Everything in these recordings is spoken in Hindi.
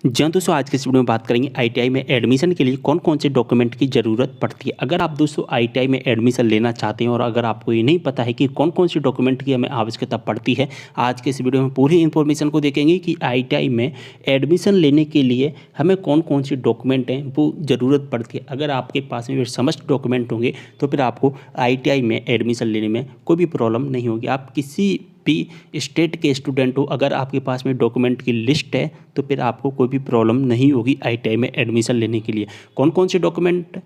जी हाँ दोस्तों, आज के इस वीडियो में बात करेंगे आईटीआई में एडमिशन के लिए कौन कौन से डॉक्यूमेंट की ज़रूरत पड़ती है। अगर आप दोस्तों आईटीआई में एडमिशन लेना चाहते हैं और अगर आपको ये नहीं पता है कि कौन कौन सी डॉक्यूमेंट की हमें आवश्यकता पड़ती है, आज के इस वीडियो में पूरी इन्फॉर्मेशन को देखेंगे कि आईटीआई में एडमिशन लेने के लिए हमें कौन कौन सी डॉक्यूमेंट हैं वो ज़रूरत पड़ती है। अगर आपके पास में समस्त डॉक्यूमेंट होंगे तो फिर आपको आईटीआई में एडमिशन लेने में कोई भी प्रॉब्लम नहीं होगी। आप किसी भी स्टेट के स्टूडेंट हो, अगर आपके पास में डॉक्यूमेंट की लिस्ट है तो फिर आपको कोई भी प्रॉब्लम नहीं होगी आईटीआई में एडमिशन लेने के लिए। कौन कौन से डॉक्यूमेंट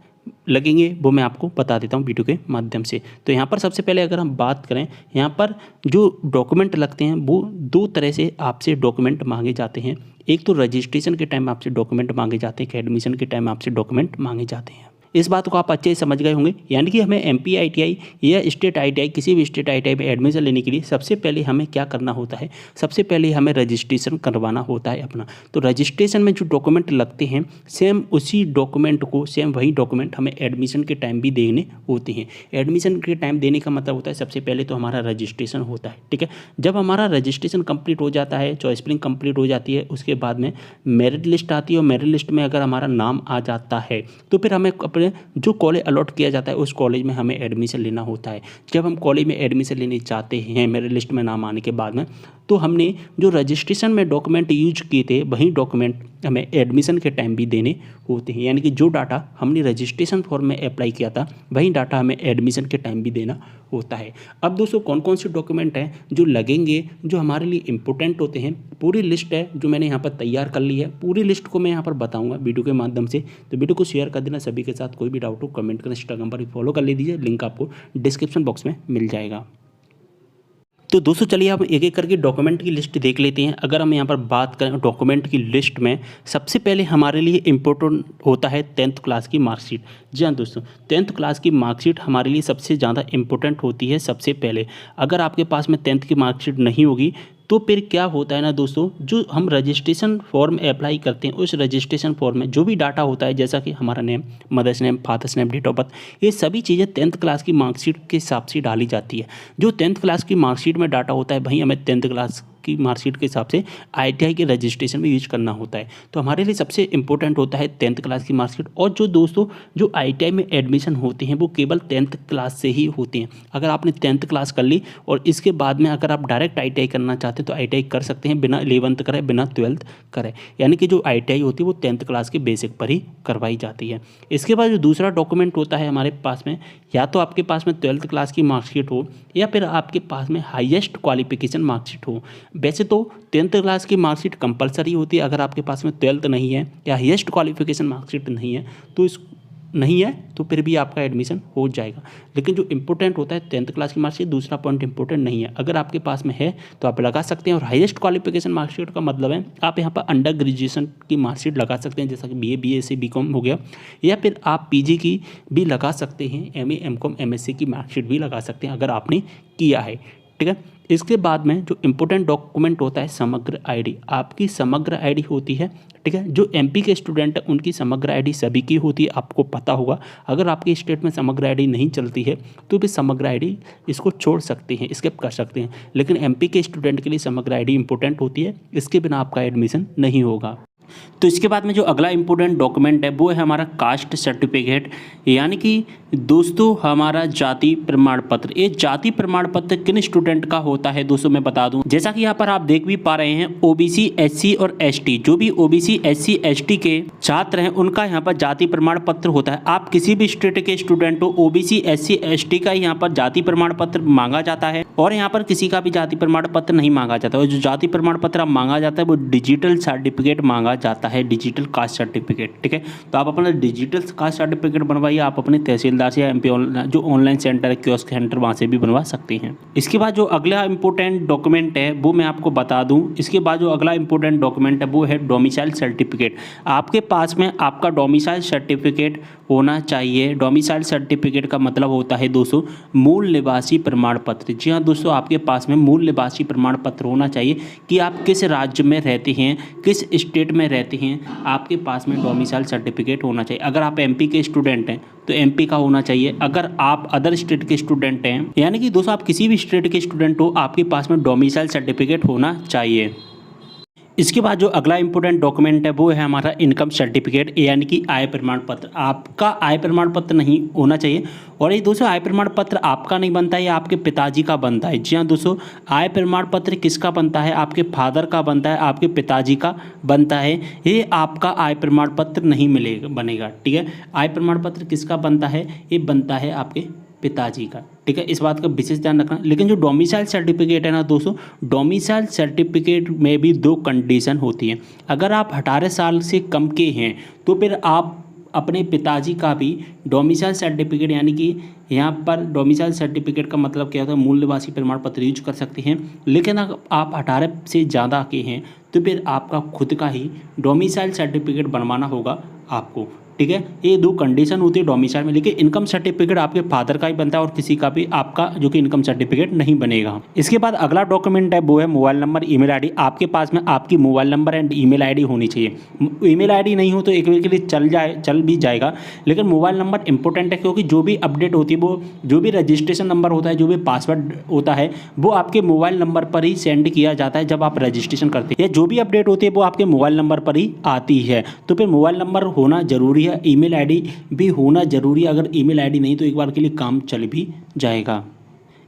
लगेंगे वो मैं आपको बता देता हूँ वीडियो के माध्यम से। तो यहाँ पर सबसे पहले अगर हम बात करें, यहाँ पर जो डॉक्यूमेंट लगते हैं वो दो तरह से आपसे डॉक्यूमेंट मांगे जाते हैं। एक तो रजिस्ट्रेशन के टाइम आपसे डॉक्यूमेंट मांगे जाते हैं कि एडमिशन के टाइम आपसे डॉक्यूमेंट मांगे जाते हैं। इस बात को आप अच्छे से समझ गए होंगे। यानी कि हमें एमपी आईटीआई या स्टेट आईटीआई, किसी भी स्टेट आईटीआई में एडमिशन लेने के लिए सबसे पहले हमें क्या करना होता है, सबसे पहले हमें रजिस्ट्रेशन करवाना होता है अपना। तो रजिस्ट्रेशन में जो डॉक्यूमेंट लगते हैं सेम उसी डॉक्यूमेंट को, सेम वही डॉक्यूमेंट हमें एडमिशन के टाइम भी देने होते हैं। एडमिशन के टाइम देने का मतलब होता है सबसे पहले तो हमारा रजिस्ट्रेशन होता है, ठीक है। जब हमारा रजिस्ट्रेशन कंप्लीट हो जाता है, चॉइस फिलिंग कंप्लीट हो जाती है, उसके बाद में मेरिट लिस्ट आती है और मेरिट लिस्ट में अगर हमारा नाम आ जाता है तो फिर हमें जो कॉलेज अलॉट किया जाता है उस कॉलेज में हमें एडमिशन लेना होता है। जब हम कॉलेज में एडमिशन लेने जाते हैं मेरिट लिस्ट में नाम आने के बाद में, तो हमने जो रजिस्ट्रेशन में डॉक्यूमेंट यूज किए थे वही डॉक्यूमेंट हमें एडमिशन के टाइम भी देने होते हैं। यानी कि जो डाटा हमने रजिस्ट्रेशन फॉर्म में अप्लाई किया था वही डाटा हमें एडमिशन के टाइम भी देना होता है। अब दोस्तों कौन कौन से डॉक्यूमेंट हैं जो लगेंगे, जो हमारे लिए इंपॉर्टेंट होते हैं, पूरी लिस्ट है जो मैंने यहाँ पर तैयार कर ली है। पूरी लिस्ट को मैं यहाँ पर बताऊँगा वीडियो के माध्यम से, तो वीडियो को शेयर कर देना सभी के साथ। कोई भी डाउट हो कमेंट करना, इंस्टाग्राम पर फॉलो कर ले दीजिए, लिंक आपको डिस्क्रिप्शन बॉक्स में मिल जाएगा। तो दोस्तों चलिए आप एक एक करके डॉक्यूमेंट की लिस्ट देख लेते हैं। अगर हम यहाँ पर बात करें डॉक्यूमेंट की लिस्ट में, सबसे पहले हमारे लिए इम्पोर्टेंट होता है 10th क्लास की मार्कशीट। जी हाँ दोस्तों, 10th क्लास की मार्कशीट हमारे लिए सबसे ज़्यादा इम्पोर्टेंट होती है। सबसे पहले अगर आपके पास में 10th की मार्कशीट नहीं होगी तो फिर क्या होता है ना दोस्तों, जो हम रजिस्ट्रेशन फॉर्म अप्लाई करते हैं उस रजिस्ट्रेशन फॉर्म में जो भी डाटा होता है, जैसा कि हमारा name, mother's name, father's name, date of birth, ये सभी चीज़ें 10th क्लास की मार्कशीट के हिसाब से डाली जाती है। जो 10th क्लास की मार्कशीट में डाटा होता है वहीं हमें 10th क्लास की मार्कशीट के हिसाब से आईटीआई के रजिस्ट्रेशन में यूज करना होता है। तो हमारे लिए सबसे इंपॉर्टेंट होता है 10th क्लास की मार्कशीट। और जो दोस्तों जो आईटीआई में एडमिशन होते हैं वो केवल 10th क्लास से ही होते हैं। अगर आपने 10th क्लास कर ली और इसके बाद में अगर आप डायरेक्ट आईटीआई करना चाहते हैं तो आईटीआई कर सकते हैं, बिना 11th करें, बिना 12th करें। यानी कि जो आईटीआई होती है वो 10th क्लास के बेसिक पर ही करवाई जाती है। इसके बाद जो दूसरा डॉक्यूमेंट होता है हमारे पास में, या तो आपके पास में 12th क्लास की मार्कशीट हो या फिर आपके पास में हाईएस्ट क्वालिफिकेशन मार्कशीट हो। वैसे तो 10th क्लास की मार्कशीट कंपलसरी होती है। अगर आपके पास में 12th नहीं है या हाईएस्ट क्वालिफिकेशन मार्कशीट नहीं है तो फिर भी आपका एडमिशन हो जाएगा। लेकिन जो इंपॉर्टेंट होता है 10th क्लास की मार्कशीट, दूसरा पॉइंट इंपॉर्टेंट नहीं है। अगर आपके पास में है तो आप लगा सकते हैं। और हाईएस्ट क्वालिफिकेशन मार्कशीट का मतलब है आप यहाँ पर अंडर ग्रेजुएशन की मार्कशीट लगा सकते हैं, जैसा कि बीए, बीएससी, बीकॉम हो गया, या फिर आप पीजी की भी लगा सकते हैं, एमए, एमकॉम, एमएससी की मार्कशीट भी लगा सकते हैं अगर आपने किया है, ठीक है। इसके बाद में जो इम्पोर्टेंट डॉक्यूमेंट होता है समग्र आईडी, आपकी समग्र आईडी होती है, ठीक है। जो एमपी के स्टूडेंट हैं उनकी समग्र आईडी सभी की होती है, आपको पता होगा। अगर आपके स्टेट में समग्र आईडी नहीं चलती है तो भी समग्र आईडी इसको छोड़ सकते हैं, स्किप कर सकते हैं। लेकिन एमपी के स्टूडेंट के लिए समग्र आईडी इंपॉर्टेंट होती है, इसके बिना आपका एडमिशन नहीं होगा। तो इसके बाद में जो अगला इंपॉर्टेंट डॉक्यूमेंट है वो है हमारा कास्ट सर्टिफिकेट, यानी कि दोस्तों हमारा जाति प्रमाण पत्र। ये जाति प्रमाण पत्र किन स्टूडेंट का होता है दोस्तों मैं बता दूं, जैसा कि यहाँ पर आप देख भी पा रहे हैं, ओबीसी, एससी और एसटी, जो भी ओबीसी, एससी, एसटी के छात्र हैं उनका यहाँ पर जाति प्रमाण पत्र होता है। आप किसी भी स्टेट के स्टूडेंट हो, ओबीसी, एससी, एसटी का यहाँ पर जाति प्रमाण पत्र मांगा जाता है और यहाँ पर किसी का भी जाति प्रमाण पत्र नहीं मांगा जाता। और जो जाति प्रमाण पत्र मांगा जाता है वो डिजिटल सर्टिफिकेट मांगा जाता है, डिजिटल कास्ट सर्टिफिकेट, ठीक है। तो आप अपना डिजिटल कास्ट सर्टिफिकेट बनवाइए, आप अपने तहसीलदार से या एमपी जो ऑनलाइन सेंटर है, कियोस्क सेंटर, वहाँ से भी बनवा सकते हैं। इसके बाद जो अगला इंपॉर्टेंट डॉक्यूमेंट है वो मैं आपको बता दूं। इसके बाद जो अगला इंपॉर्टेंट डॉक्यूमेंट है वो है डोमिसाइल सर्टिफिकेट। आपके पास में आपका डोमिसाइल सर्टिफिकेट होना चाहिए। डोमिसाइल सर्टिफिकेट का मतलब होता है दोस्तों मूल निवासी प्रमाण पत्र। जी हाँ दोस्तों, आपके पास में मूल निवासी प्रमाण पत्र होना चाहिए कि आप किस राज्य में रहते हैं, किस स्टेट में रहते हैं, आपके पास में डोमिसाइल सर्टिफिकेट होना चाहिए। अगर आप एमपी के स्टूडेंट हैं तो एमपी का होना चाहिए। अगर आप अदर स्टेट के स्टूडेंट हैं, यानी कि दोस्तों आप किसी भी स्टेट के स्टूडेंट हो, आपके पास में डोमिसाइल सर्टिफिकेट होना चाहिए। इसके बाद जो अगला इंपॉर्टेंट डॉक्यूमेंट है वो है हमारा इनकम सर्टिफिकेट, यानी कि आय प्रमाण पत्र। आपका आय प्रमाण पत्र नहीं होना चाहिए। और ये दोस्तों आय प्रमाण पत्र आपका नहीं बनता है, ये आपके पिताजी का बनता है। जी हाँ दोस्तों, आय प्रमाण पत्र किसका बनता है? आपके फादर का बनता है, आपके पिताजी का बनता है। ये आपका आय प्रमाण पत्र नहीं बनेगा। ठीक है, आय प्रमाण पत्र किसका बनता है? ये बनता है आपके पिताजी का। ठीक है, इस बात का विशेष ध्यान रखना। लेकिन जो डोमिसाइल सर्टिफिकेट है ना दोस्तों, डोमिसाइल सर्टिफिकेट में भी 2 कंडीशन होती हैं। अगर आप 18 साल से कम के हैं तो फिर आप अपने पिताजी का भी डोमिसाइल सर्टिफिकेट, यानी कि यहाँ पर डोमिसाइल सर्टिफिकेट का मतलब क्या होता है, मूल निवासी प्रमाण पत्र यूज कर सकते हैं। लेकिन अगर आप 18 से ज़्यादा के हैं तो फिर आपका खुद का ही डोमिसाइल सर्टिफिकेट बनवाना होगा आपको। ठीक है, ये 2 कंडीशन होती है डोमिसाइल में। लेकिन इनकम सर्टिफिकेट आपके फादर का ही बनता है और किसी का भी आपका जो कि इनकम सर्टिफिकेट नहीं बनेगा। इसके बाद अगला डॉक्यूमेंट है वो है मोबाइल नंबर, ईमेल आईडी। आपके पास में आपकी mobile number and email ID होनी चाहिए। ईमेल आईडी नहीं हो तो एक वीक के लिए चल भी जाएगा, लेकिन मोबाइल नंबर इंपॉर्टेंट है, क्योंकि जो भी अपडेट होती है वो जो भी रजिस्ट्रेशन नंबर होता है, जो भी पासवर्ड होता है वो आपके मोबाइल नंबर पर ही सेंड किया जाता है जब आप रजिस्ट्रेशन करते हैं, या जो भी अपडेट होती है वो आपके मोबाइल नंबर पर ही आती है। तो फिर मोबाइल नंबर होना जरूरी है, ईमेल आईडी भी होना जरूरी है। अगर ईमेल आईडी नहीं तो एक बार के लिए काम चल भी जाएगा।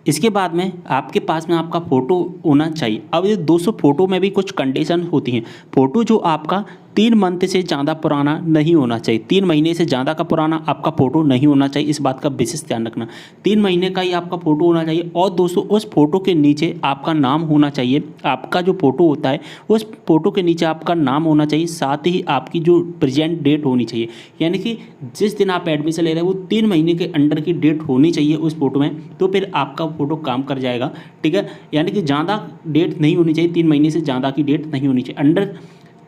इसके बाद में आपके पास में आपका फ़ोटो होना चाहिए। अब ये 200 फ़ोटो में भी कुछ कंडीशन होती हैं। फ़ोटो जो आपका 3 मंथ से ज़्यादा पुराना नहीं होना चाहिए। 3 महीने से ज़्यादा का पुराना आपका फ़ोटो नहीं होना चाहिए, इस बात का विशेष ध्यान रखना। 3 महीने का ही आपका फ़ोटो होना चाहिए। और दोस्तों उस फ़ोटो के नीचे आपका नाम होना चाहिए। आपका जो फ़ोटो होता है उस फ़ोटो के नीचे आपका नाम होना चाहिए, साथ ही आपकी जो प्रेजेंट डेट होनी चाहिए, यानी कि जिस दिन आप एडमिशन ले रहे हैं वो 3 महीने के अंडर की डेट होनी चाहिए उस फ़ोटो में, तो फिर आपका फ़ोटो काम कर जाएगा। ठीक है, यानी कि ज़्यादा डेट नहीं होनी चाहिए, 3 महीने से ज़्यादा की डेट नहीं होनी चाहिए। अंडर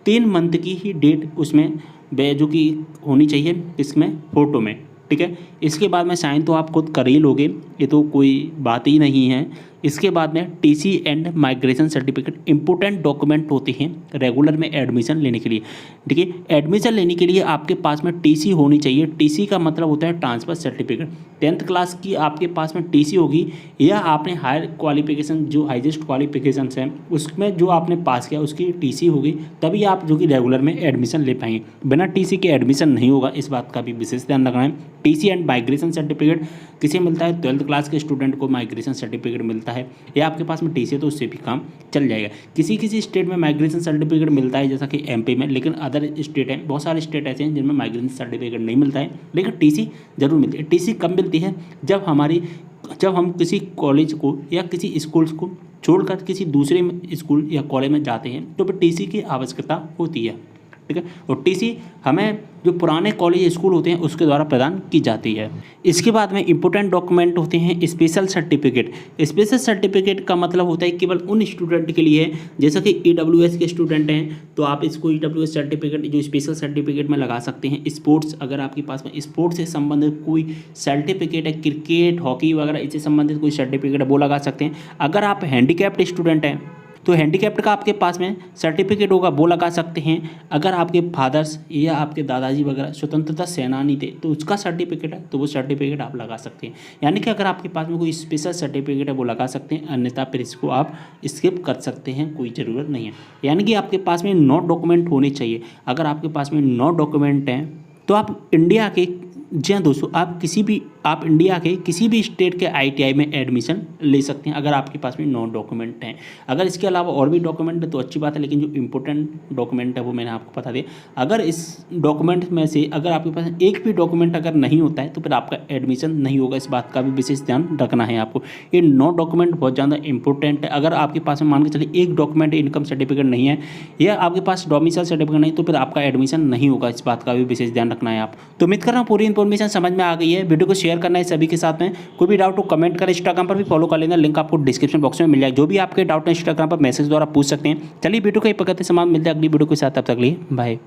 3 मंथ की ही डेट उसमें जो कि होनी चाहिए इसमें फ़ोटो में। ठीक है, इसके बाद में साइन तो आप खुद कर ही लोगे, ये तो कोई बात ही नहीं है। इसके बाद में TC and migration certificate important document होते हैं रेगुलर में एडमिशन लेने के लिए। ठीक है, एडमिशन लेने के लिए आपके पास में टीसी होनी चाहिए। टीसी का मतलब होता है ट्रांसफ़र सर्टिफिकेट। 10th क्लास की आपके पास में टीसी होगी, या आपने हायर क्वालिफिकेशन जो हाईएस्ट क्वालिफिकेशन हैं उसमें जो आपने पास किया उसकी टीसी होगी, तभी आप जो कि रेगुलर में एडमिशन ले पाएंगे। बिना टीसी के एडमिशन नहीं होगा, इस बात का भी विशेष ध्यान रखना है। टीसी एंड माइग्रेशन सर्टिफिकेट किसे मिलता है? 12th क्लास के स्टूडेंट को माइग्रेशन सर्टिफिकेट मिलता है, या आपके पास में टीसी है तो उससे भी काम चल जाएगा। किसी किसी स्टेट में माइग्रेशन सर्टिफिकेट मिलता है, जैसा कि एमपी में, लेकिन अदर स्टेट हैं, बहुत सारे स्टेट ऐसे हैं जिनमें माइग्रेशन सर्टिफिकेट नहीं मिलता है, लेकिन टीसी जरूर मिलती है। टीसी कब मिलती है? जब हम किसी कॉलेज को या किसी स्कूल्स को छोड़कर किसी दूसरे स्कूल या कॉलेज में जाते हैं तो फिर टीसी की आवश्यकता होती है। ठीक है, और टीसी हमें जो पुराने कॉलेज स्कूल होते हैं उसके द्वारा प्रदान की जाती है। इसके बाद में इंपॉर्टेंट डॉक्यूमेंट होते हैं स्पेशल सर्टिफिकेट। स्पेशल सर्टिफिकेट का मतलब होता है केवल उन स्टूडेंट के लिए, जैसा कि ईडब्ल्यूएस के स्टूडेंट हैं तो आप इसको ईडब्ल्यूएस सर्टिफिकेट जो स्पेशल सर्टिफिकेट में लगा सकते हैं। स्पोर्ट्स, अगर आपके पास में स्पोर्ट्स से संबंधित कोई सर्टिफिकेट है, क्रिकेट, हॉकी वगैरह इससे संबंधित कोई सर्टिफिकेट है वो लगा सकते हैं। अगर आप हैंडीकैप्ड स्टूडेंट हैं तो हैंडीकैप्ड का आपके पास में सर्टिफिकेट होगा वो लगा सकते हैं। अगर आपके फादर्स या आपके दादाजी वगैरह स्वतंत्रता सेनानी थे तो उसका सर्टिफिकेट है तो वो सर्टिफिकेट आप लगा सकते हैं। यानी कि अगर आपके पास में कोई स्पेशल सर्टिफिकेट है वो लगा सकते हैं, अन्यथा फिर इसको आप स्किप कर सकते हैं, कोई ज़रूरत नहीं है। यानी कि आपके पास में 9 डॉक्यूमेंट होने चाहिए। अगर आपके पास में 9 डॉक्यूमेंट हैं तो आप इंडिया के, जी हाँ दोस्तों, आप इंडिया के किसी भी स्टेट के आईटीआई में एडमिशन ले सकते हैं अगर आपके पास में 9 डॉक्यूमेंट हैं। अगर इसके अलावा और भी डॉक्यूमेंट है तो अच्छी बात है, लेकिन जो इंपॉर्टेंट डॉक्यूमेंट है वो मैंने आपको बता दिया। अगर इस डॉक्यूमेंट में से अगर आपके पास एक भी डॉक्यूमेंट अगर नहीं होता है तो फिर आपका एडमिशन नहीं होगा, इस बात का भी विशेष ध्यान रखना है आपको। ये 9 डॉक्यूमेंट बहुत ज़्यादा इंपॉर्टेंट है। अगर आपके पास में मान के चलिए एक डॉक्यूमेंट इनकम सर्टिफिकेट नहीं है या आपके पास डोमिसाइल सर्टिफिकेट नहीं तो फिर आपका एडमिशन नहीं होगा, इस बात का भी विशेष ध्यान रखना है आप। तो उम्मीद कर रहा हूँ पूरी इन्फॉर्मेशन समझ में आ गई है। वीडियो को शेयर करना है सभी के साथ में। कोई भी डाउट हो कमेंट करें, इंस्टाग्राम पर भी फॉलो कर लेना, लिंक आपको डिस्क्रिप्शन बॉक्स में मिल जाएगा। जो भी आपके डाउट है इंस्टाग्राम पर मैसेज द्वारा पूछ सकते हैं। चलिए वीडियो को एक पकड़ते समाप्त, मिलते हैं अगली वीडियो के साथ, तब तक के लिए बाय।